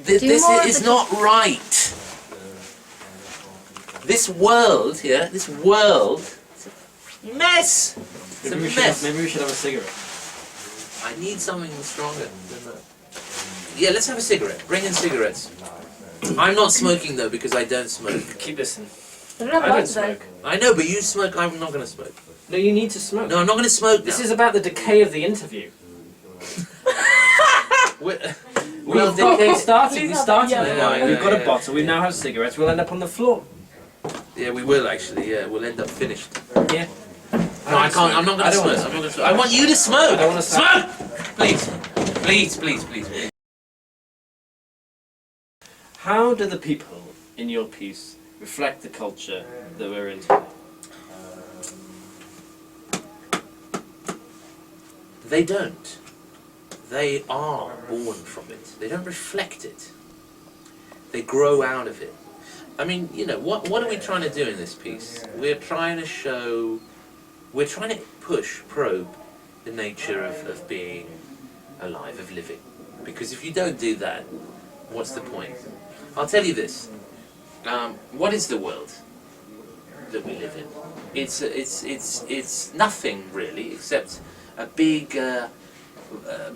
this is not right. This world here, this world, it's a mess. It's a mess. Maybe we should have a cigarette. I need something stronger than that. Yeah, let's have a cigarette. Bring in cigarettes. I'm not smoking though because I don't smoke. Keep this in. I don't smoke. I know, but you smoke. I'm not going to smoke. No, you need to smoke. No, I'm not going to smoke. This is about the decay of the interview. We've started. We started Yeah, with yeah, wine. yeah, We've got yeah. a bottle. We now have cigarettes. We'll end up on the floor. Yeah, we will actually. Yeah, we'll end up finished. Yeah. No, I can't. I'm not going to smoke. I'm not going to smoke. I want you to smoke. I don't want to smoke. Please, please, please, please, please. How do the people in your piece reflect the culture that we're in today? They don't. They are born from it. They don't reflect it. They grow out of it. I mean, you know, what are we trying to do in this piece? We're trying to show, we're trying to probe the nature of being alive, of living. Because if you don't do that, what's the point? I'll tell you this. What is the world that we live in? It's nothing really, except a big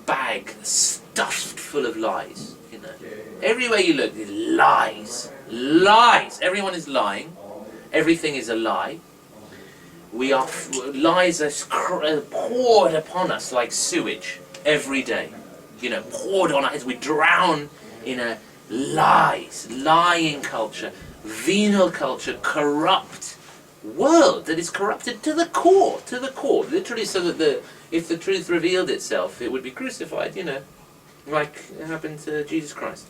bag stuffed full of lies. You know, everywhere you look, there's lies, lies. Everyone is lying. Everything is a lie. We are lies are poured upon us like sewage every day. You know, poured on us. We drown in a lies, lying culture, venal culture, corrupt world that is corrupted to the core, literally, so that if the truth revealed itself, it would be crucified, you know, like it happened to Jesus Christ.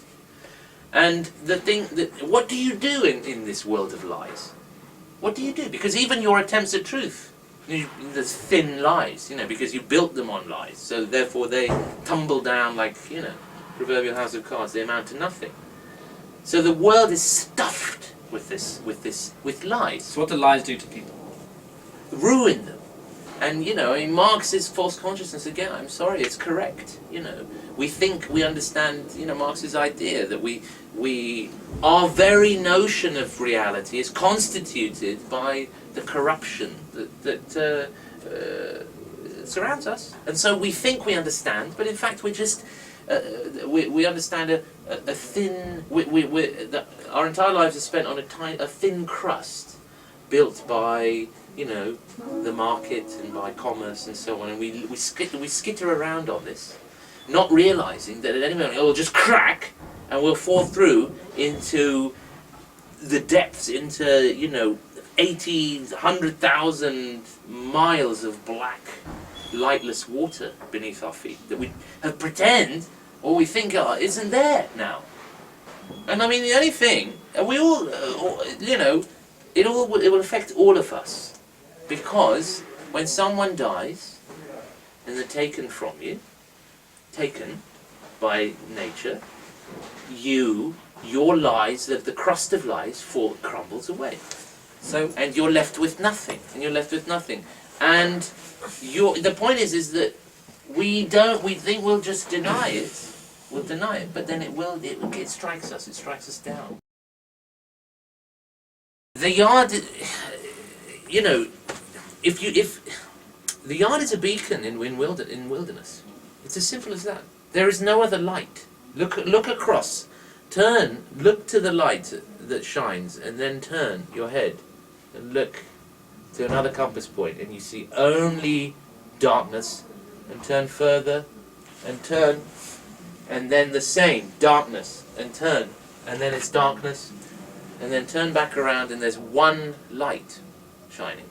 And the thing that, what do you do in this world of lies? What do you do? Because even your attempts at truth, there's thin lies, you know, because you built them on lies, so therefore they tumble down like, you know, proverbial house of cards. They amount to nothing. So the world is stuffed with lies. So what do lies do to people? Ruin them. And, you know, in Marx's false consciousness, again, I'm sorry, it's correct. You know, we think we understand, you know, Marx's idea that our very notion of reality is constituted by the corruption that surrounds us. And so we think we understand, but in fact we're just, we understand a thin, our entire lives are spent on a thin crust built by, you know, the market and by commerce and so on, and we skitter around on this, not realizing that at any moment it will just crack and we'll fall through into the depths, into, you know, 100,000 miles of black, lightless water beneath our feet that we have pretend, or we think isn't there now. And I mean, the only thing, and we all, you know, it will affect all of us, because when someone dies and they're taken from you, taken by nature, your lies, the crust of lies, crumbles away. So, and you're left with nothing, and the point is that we think we'll just deny it. We'll deny it, but then it strikes us down. The yard, you know, if the yard is a beacon in wilderness, it's as simple as that. There is no other light. Look across, turn, look to the light that shines, and then turn your head and look to another compass point, and you see only darkness, and turn further, and turn, and then the same, darkness, and turn, and then it's darkness, and then turn back around, and there's one light shining.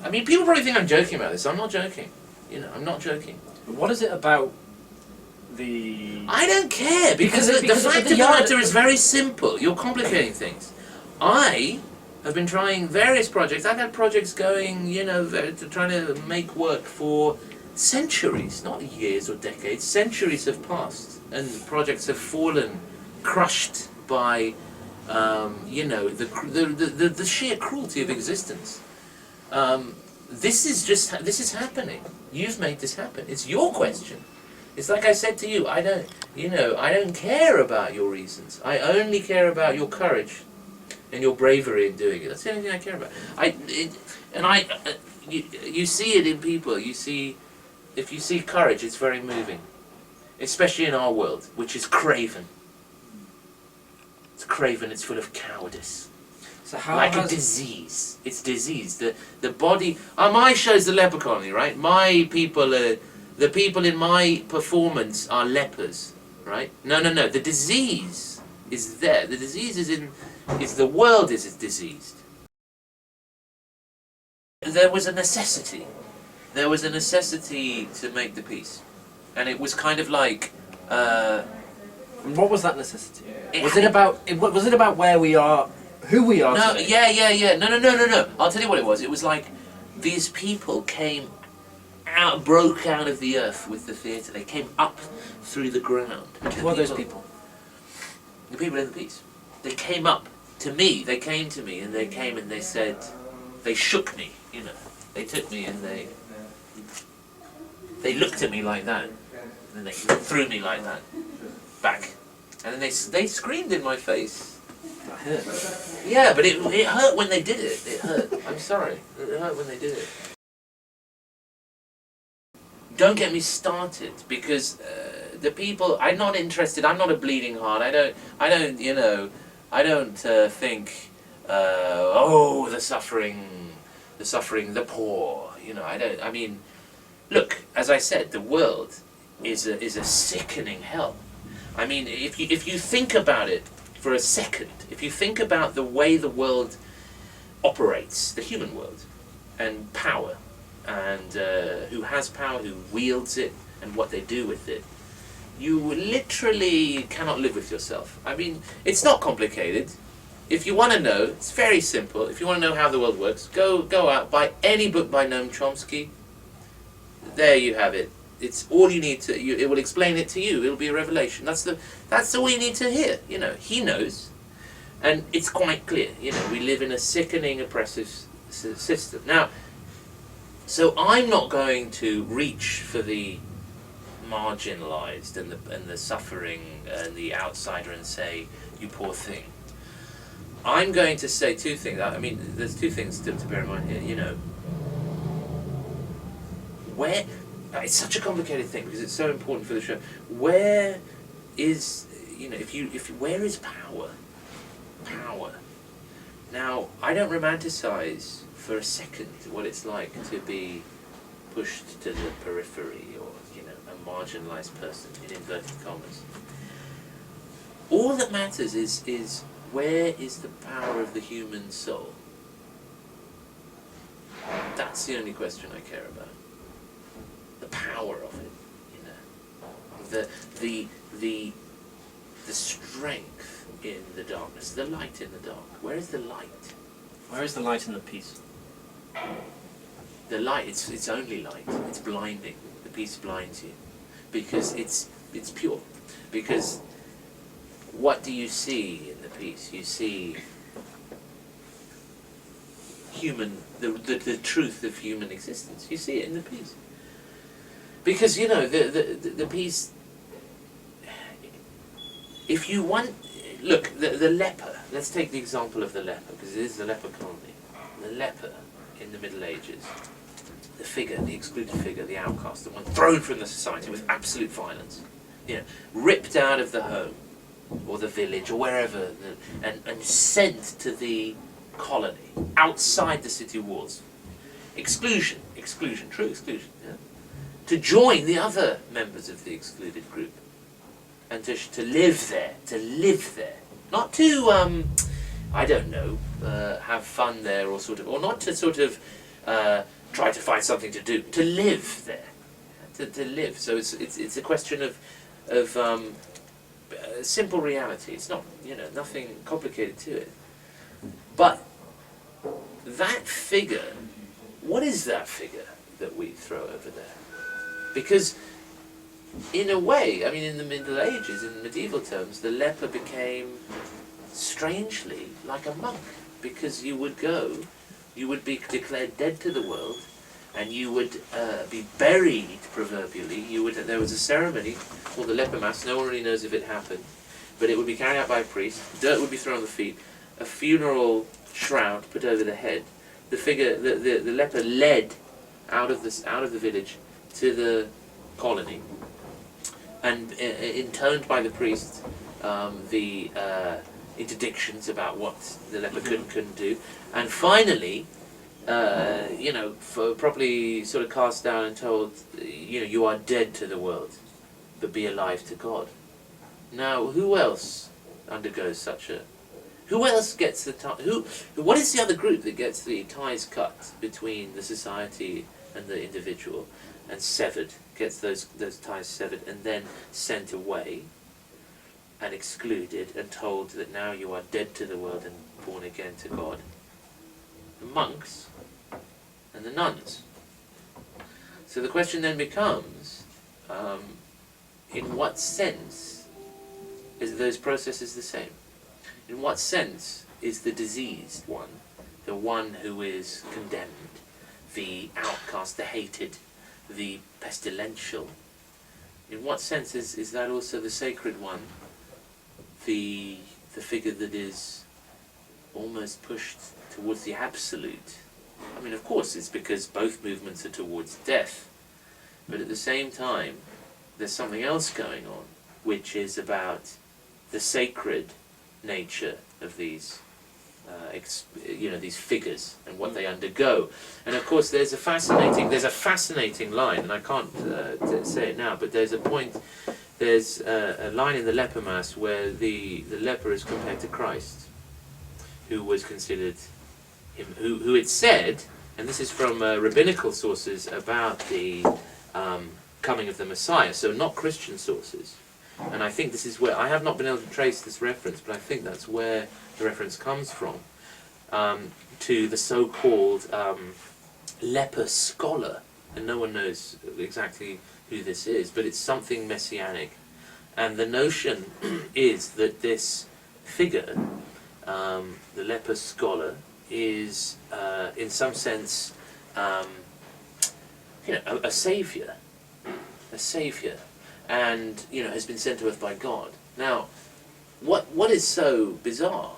I mean, people probably think I'm joking about this. I'm not joking. You know, I'm not joking. But what is it about the... I don't care, because the fact of the matter is very simple. You're complicating things. I have been trying various projects. I've had projects going, you know, trying to make work for centuries, not years or decades. Centuries have passed, and projects have fallen, crushed by, you know, the sheer cruelty of existence. This is happening. You've made this happen. It's your question. It's like I said to you, I don't care about your reasons. I only care about your courage and your bravery in doing it. That's the only thing I care about. You see it in people. If you see courage, it's very moving. Especially in our world, which is craven. It's craven, it's full of cowardice. So how like a disease. It's disease. The body... my show's the leper colony, right? My people are... The people in my performance are lepers, right? No. The disease is there. The disease is in... the world is diseased. There was a necessity. There was a necessity to make the piece. And it was kind of like... what was that necessity? Was it about where we are, who we are No, today? yeah. No. I'll tell you what it was. It was like these people broke out of the earth with the theatre. They came up through the ground. Who are those people? The people in the piece. They came up to me. They came to me and they said, they shook me, you know. They took me and they looked at me like that. And then they threw me like that. Back. And then they screamed in my face. That hurt. Yeah, but it hurt when they did it. It hurt. I'm sorry. It hurt when they did it. Don't get me started, because the people... I'm not interested. I'm not a bleeding heart. I don't think, the suffering, the poor. You know, I mean, look, as I said, the world is a sickening hell. I mean, if you think about it for a second, if you think about the way the world operates, the human world, and power, and who has power, who wields it, and what they do with it, you literally cannot live with yourself. I mean, it's not complicated. If you want to know, it's very simple. If you want to know how the world works, go out, buy any book by Noam Chomsky. There you have it. It's all you need to. It will explain it to you. It'll be a revelation. That's all you need to hear. You know, he knows, and it's quite clear. You know, we live in a sickening, oppressive system. Now, so I'm not going to reach for the marginalized and the suffering and the outsider and say, "You poor thing." I'm going to say two things. I mean, there's two things to bear in mind here. You know, where. It's such a complicated thing because it's so important for the show. Where is, you know, where is power? Power. Now, I don't romanticize for a second what it's like to be pushed to the periphery or, you know, a marginalized person in inverted commas. All that matters is where is the power of the human soul? That's the only question I care about. The power of it, you know, the strength in the darkness, the light in the dark. Where is the light? Where is the light in the piece? The light, it's only light. It's blinding. The piece blinds you because it's pure. Because what do you see in the piece? You see the truth of human existence. You see it in the piece. Because, you know, the piece, if you want, look, the leper, let's take the example of the leper, because it is the leper colony. The leper in the Middle Ages, the figure, the excluded figure, the outcast, the one thrown from the society with absolute violence, you know, ripped out of the home, or the village, or wherever, and sent to the colony, outside the city walls. Exclusion, true exclusion, yeah? To join the other members of the excluded group, and to live there, not to I don't know, have fun there, or not to try to find something to do, to live there, to live. So it's a question of simple reality. It's not, you know, nothing complicated to it. But that figure, what is that figure that we throw over there? Because, in a way, I mean, in the Middle Ages, in medieval terms, the leper became, strangely, like a monk. Because you would be declared dead to the world, and you would be buried, proverbially. There was a ceremony called the leper mass. No one really knows if it happened, but it would be carried out by a priest. Dirt would be thrown on the feet, a funeral shroud put over the head. The leper led out of the village to the colony, and intoned by the priest the interdictions about what the leper could and couldn't do, and finally, properly sort of cast down and told, you are dead to the world, but be alive to God. Now, who else undergoes such a? Who else gets the tie? What is the other group that gets the ties cut between the society and the individual, and severed, gets those ties severed, and then sent away, and excluded, and told that now you are dead to the world and born again to God? The monks and the nuns. So the question then becomes, in what sense is those processes the same? In what sense is the diseased one, the one who is condemned, the outcast, the hated, the pestilential, in what sense is that also the sacred one, the figure that is almost pushed towards the absolute? I mean, of course, it's because both movements are towards death, but at the same time, there's something else going on, which is about the sacred nature of these, these figures and what they undergo. And of course, there's a fascinating line, and I can't say it now, but there's a line in the leper mass where the leper is compared to Christ, who was considered him, who it said, and this is from rabbinical sources about the coming of the Messiah, so not Christian sources. And I think this is where, I have not been able to trace this reference, but I think that's where the reference comes from, to the so-called leper scholar. And no one knows exactly who this is, but it's something messianic. And the notion is that this figure, the leper scholar, is in some sense a saviour. A saviour. And has been sent to earth by God. Now, what is so bizarre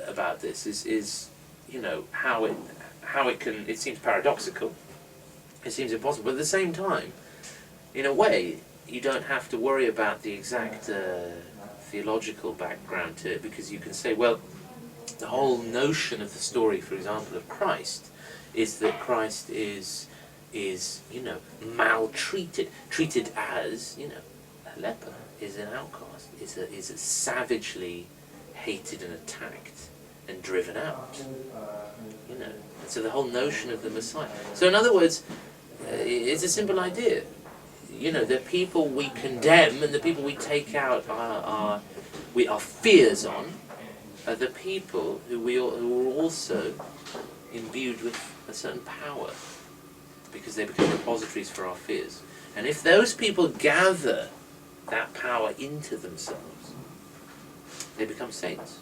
about this is how it can. It seems paradoxical. It seems impossible, but at the same time, in a way, you don't have to worry about the exact theological background to it, because you can say, well, the whole notion of the story, for example, of Christ, is that Christ is maltreated, treated as, a leper, is an outcast, is a savagely hated and attacked and driven out, And so the whole notion of the Messiah. So in other words, it's a simple idea. The people we condemn and the people we take out our fears on are the people who are also imbued with a certain power, because they become repositories for our fears. And if those people gather that power into themselves, they become saints.